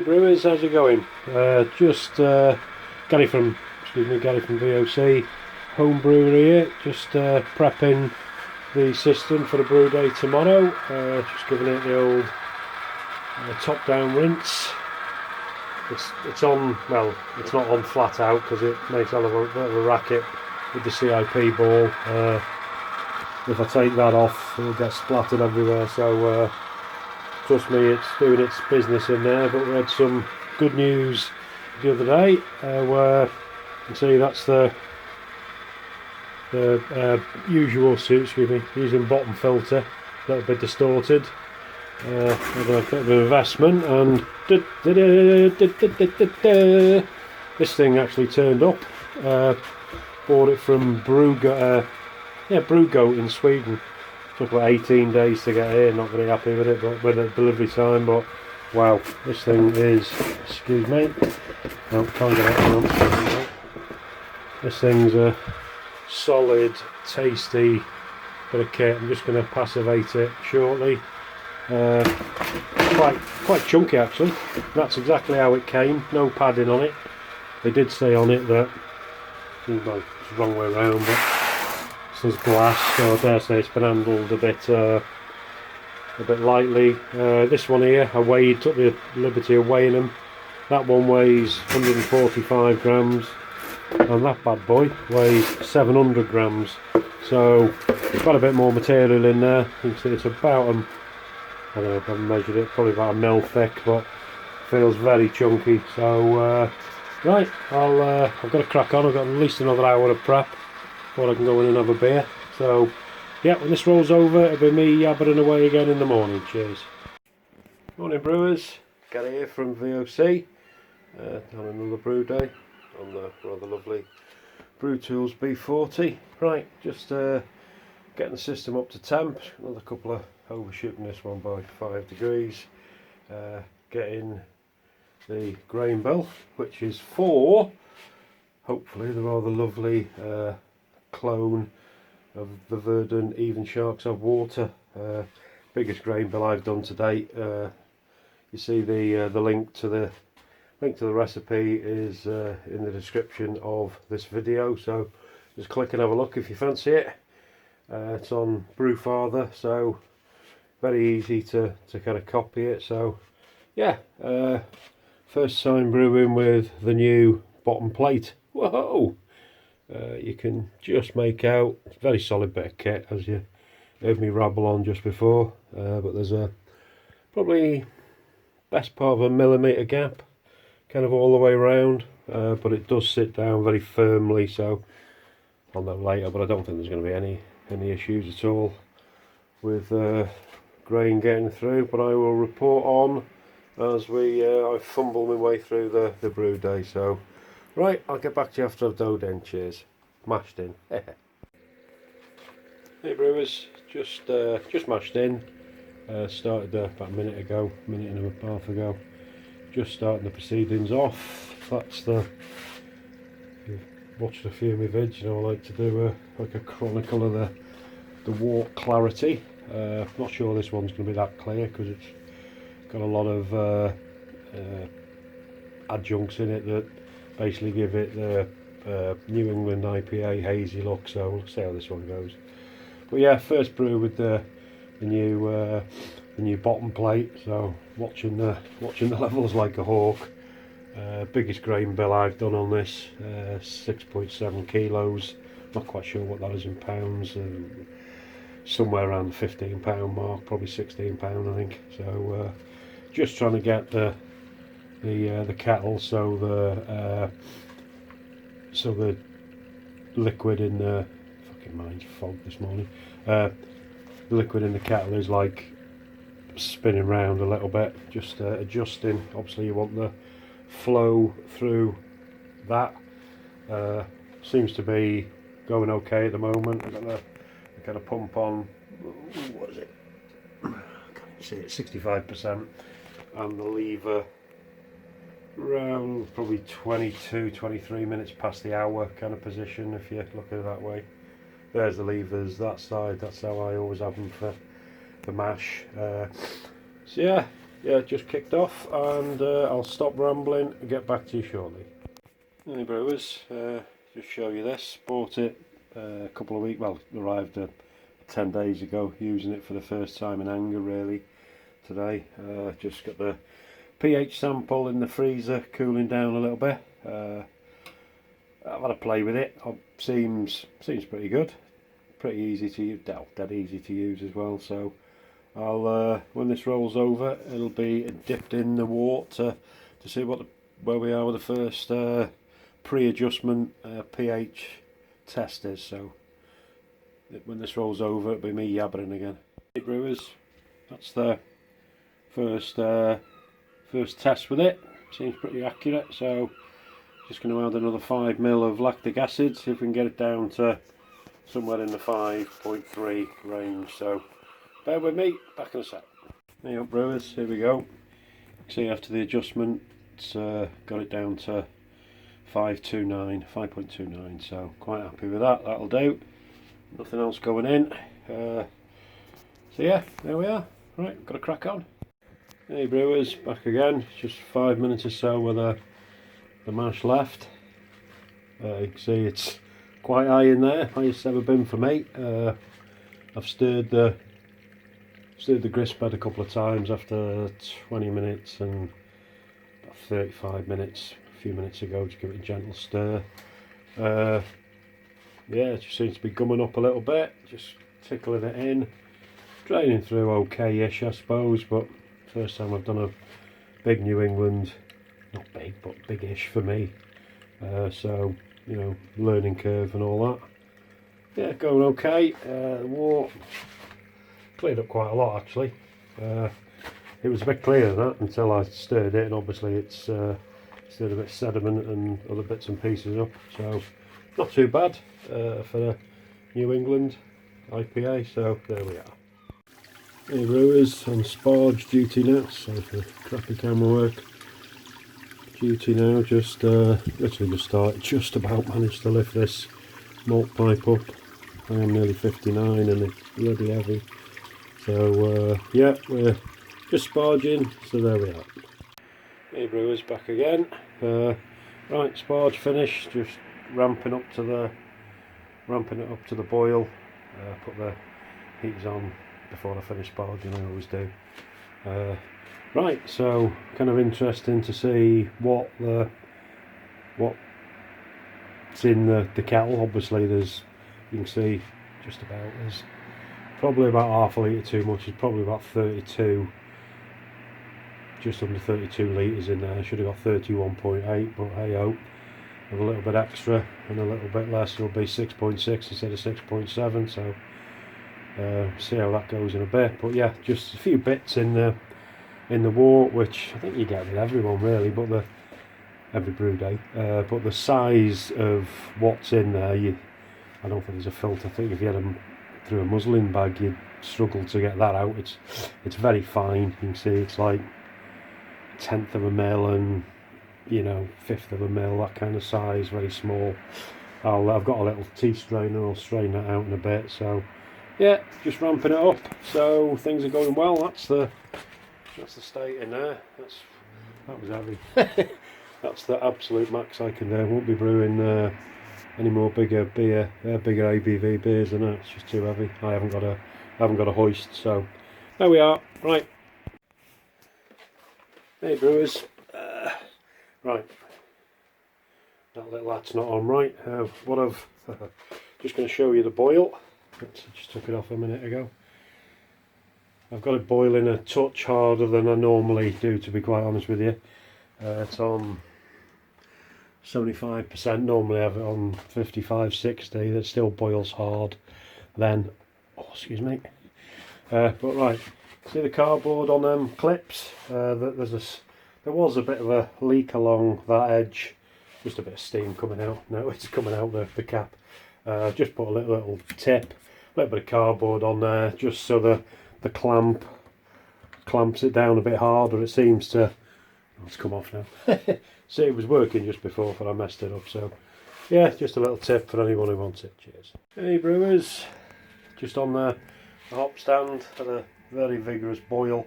brewers, how's it going? Gary from VOC home-brew here, just prepping the system for the brew day tomorrow. Just giving it the old top-down rinse. It's on, well, it's not on flat out because it makes a bit of a racket with the CIP ball. If I take that off, it'll get splattered everywhere. So trust me, it's doing its business in there. But we had some good news the other day where you can see that's the usual suit, excuse me, using bottom filter, a little bit distorted. With a bit of investment, and this thing actually turned up. Bought it from Brewgoat in Sweden. Took about 18 days to get here. Not very happy with it, but with the delivery time. But wow, this thing is, excuse me, no, can't get it on. This thing's a solid, tasty bit of kit. I'm just going to passivate it shortly. Quite chunky actually. That's exactly how it came. No padding on it. They did say on it that, well, it's the wrong way around, but this is glass, so I dare say it's been handled a bit lightly. This one here, I took the liberty of weighing them. That one weighs 145 grams, and that bad boy weighs 700 grams. So it's got a bit more material in there. You can see it's about I don't know if I've measured it, probably about a mil thick, but feels very chunky. So right, I've got to crack on. I've got at least another hour of prep before I can go in and have a beer. So yeah, when this rolls over, it'll be me yabbering away again in the morning. Cheers. Morning brewers, Gary here from VOC on another brew day on the rather lovely Brewtools B40. Right, just getting the system up to temp. Another couple of overshooting this one by 5 degrees. Getting the grain bill, which is for hopefully the rather lovely clone of the Verdant Even Sharks of Water. Biggest grain bill I've done to date. You see the link to the recipe is in the description of this video, so just click and have a look if you fancy it. It's on Brewfather, so very easy to kind of copy it. So yeah, first time brewing with the new bottom plate. Whoa! You can just make out it's a very solid bit of kit, as you heard me rabble on just before, but there's a probably best part of a millimetre gap kind of all the way around, but it does sit down very firmly, so I'll know later, but I don't think there's going to be any issues at all with grain getting through, but I will report on as I fumble my way through the brew day. So right, I'll get back to you after I've doughed in. Cheers. Mashed in. Hey brewers, just mashed in. Started about a minute and a half ago. Just starting the proceedings off. That's if you've watched a few of my vids, you know I like to do like a chronicle of the wort clarity. Not sure this one's going to be that clear because it's got a lot of adjuncts in it that basically give it the New England IPA hazy look, so we'll see how this one goes. But yeah, first brew with the new bottom plate, so watching the levels like a hawk. Biggest grain bill I've done on this, 6.7 kilos. Not quite sure what that is in pounds. Somewhere around the £15 mark, probably £16 I think. So just trying to get the kettle, so the liquid in the fucking mind's fog this morning. The liquid in the kettle is like spinning round a little bit, just adjusting. Obviously you want the flow through that. Seems to be going okay at the moment. I'm gonna kind of pump on, what is it, I can't see it, 65%, and the lever around probably 23 minutes past the hour kind of position, if you look at it that way. There's the levers that side, that's how I always have them for the mash. So yeah, yeah, just kicked off, and I'll stop rambling and get back to you shortly. Hey brewers, just show you this. Bought it a couple of weeks, well, arrived 10 days ago, using it for the first time in anger really today. Just got the pH sample in the freezer cooling down a little bit. I've had a play with it. Seems pretty good, pretty easy to use, dead easy to use as well. So I'll when this rolls over, it'll be dipped in the wort to see where we are with the first pre-adjustment pH test is. So when this rolls over, it'll be me yabbering again. Hey brewers, that's the first test with it. Seems pretty accurate. So just going to add another 5 ml of lactic acid, see if we can get it down to somewhere in the 5.3 range. So bear with me, back in a sec. Hey up brewers, here we go. See, after the adjustment, it's got it down to 5.29, so quite happy with that. That'll do. Nothing else going in. So yeah, there we are. Right, got to crack on. Hey brewers, back again. Just 5 minutes or so with the mash left. You can see it's quite high in there, highest it's ever been for me. I've stirred the grist bed a couple of times after 20 minutes and about 35 minutes a few minutes ago, to give it a gentle stir. Yeah, it just seems to be gumming up a little bit, just tickling it in, draining through okay-ish I suppose, but first time I've done a big New England, not big but big-ish for me, so you know, learning curve and all that. Yeah, going okay. The wort cleared up quite a lot actually. It was a bit clearer than that until I stirred it, and obviously it's stirred a bit of sediment and other bits and pieces up, so not too bad for the New England IPA. So there we are. Hey brewers, on sparge duty now. Sorry for crappy camera work. Duty now, just literally just started, just about managed to lift this malt pipe up. I am nearly 59 and it's bloody heavy. So yeah, we're just sparging, so there we are. Hey brewers, back again. Right, sparge finished, just ramping it up to the boil. Put the heaters on before I finish sparging, I always do. Right, so kind of interesting to see what's in the kettle. Obviously there's, you can see just about, there's probably about half a litre too much. It's probably about 32, just under 32 litres in there. I should have got 31.8, but hey ho, with a little bit extra and a little bit less, it'll be 6.6 instead of 6.7. So see how that goes in a bit. But yeah, just a few bits in the wort, which I think you get with everyone really, but every brew day. But the size of what's in there, I don't think there's a filter. I think if you had them through a muslin bag, you'd struggle to get that out. It's very fine. You can see it's like 1/10 of a mil and, you know, 1/5 of a mil, that kind of size, very small. I've got a little tea strainer, I'll strain that out in a bit. So yeah, just ramping it up, so things are going well. That's the state in there. That was heavy. That's the absolute max I can do. I won't be brewing any more bigger ABV beers than that. It's just too heavy. I haven't got a hoist, so there we are. Right. Hey brewers. Right. That little lat's not on right. What I've just going to show you the boil. I just took it off a minute ago. I've got it boiling a touch harder than I normally do, to be quite honest with you. It's on 75%, normally I have it on 55-60. That still boils hard then. Oh, excuse me. But right, see the cardboard on them clips? There was a bit of a leak along that edge, just a bit of steam coming out. No, it's coming out the cap. Just put a little tip, a little bit of cardboard on there, just so the clamps it down a bit harder. It seems to, it's come off now. See, it was working just before, but I messed it up. So yeah, just a little tip for anyone who wants it. Cheers. Hey brewers, just on the hop stand, had a very vigorous boil.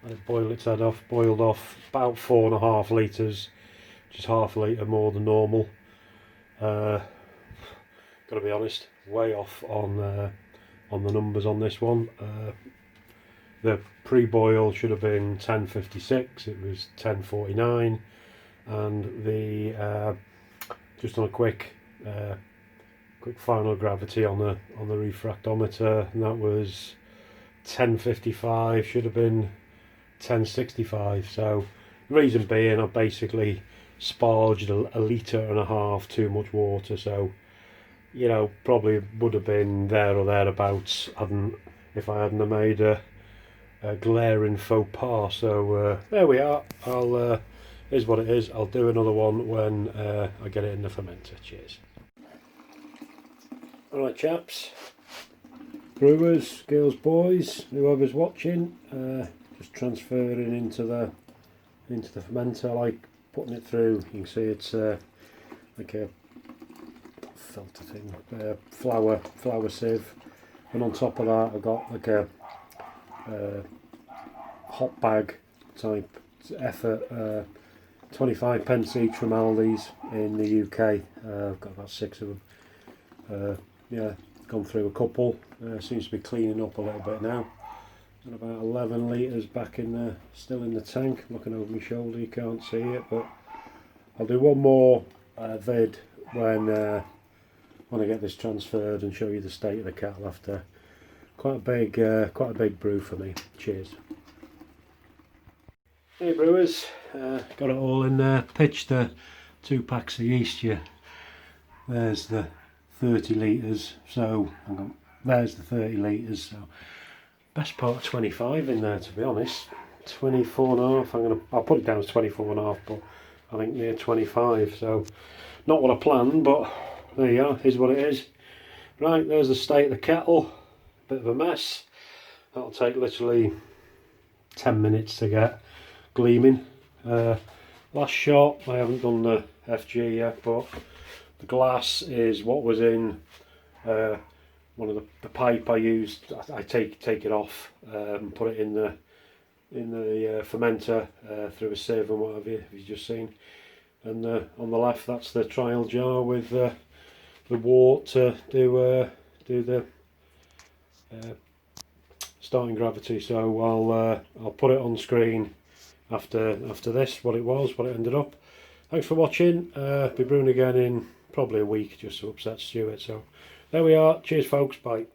It boiled its head off, boiled off about 4.5 litres, which is half a litre more than normal. Gotta be honest, way off on the numbers on this one. The pre-boil should have been 10.56, it was 10.49, and the just on a quick final gravity on the refractometer, and that was 10.55, should have been 10.65. So the reason being, I basically sparged a litre and a half too much water, so you know, probably would have been there or thereabouts if I hadn't have made a glaring faux pas. So there we are. Is what it is. I'll do another one when I get it in the fermenter. Cheers. Alright chaps, brewers, girls, boys, whoever's watching, just transferring into the fermenter. I like putting it through. You can see it's like a filter thing, flour sieve, and on top of that I've got like a hot bag type effort, 25 pence each from Aldi's in the UK. I've got about 6 of them. Yeah, gone through a couple. Seems to be cleaning up a little bit now. Got about 11 litres back in the, still in the tank. Looking over my shoulder, you can't see it, but I'll do one more vid when I get this transferred and show you the state of the kettle after quite a big brew for me. Cheers. Hey brewers, got it all in there. Pitched the 2 packs of yeast here. There's the 30 litres, so there's the 30 litres, so best part of 25 in there, to be honest. 24 and a half. I'll put it down as 24 and a half, but I think near 25, so not what I planned, but there you are, is what it is. Right, there's the state of the kettle. Bit of a mess. That'll take literally 10 minutes to get gleaming. Last shot, I haven't done the FG yet, but the glass is what was in one of the pipe I used. I take it off and put it in the fermenter through a sieve and what have you, you've just seen. And on the left, that's the trial jar with the wort to do the starting gravity. So I'll put it on screen after this, what it ended up. Thanks for watching. Be brewing again in probably a week, just to upset Stuart. So there we are. Cheers folks, bye.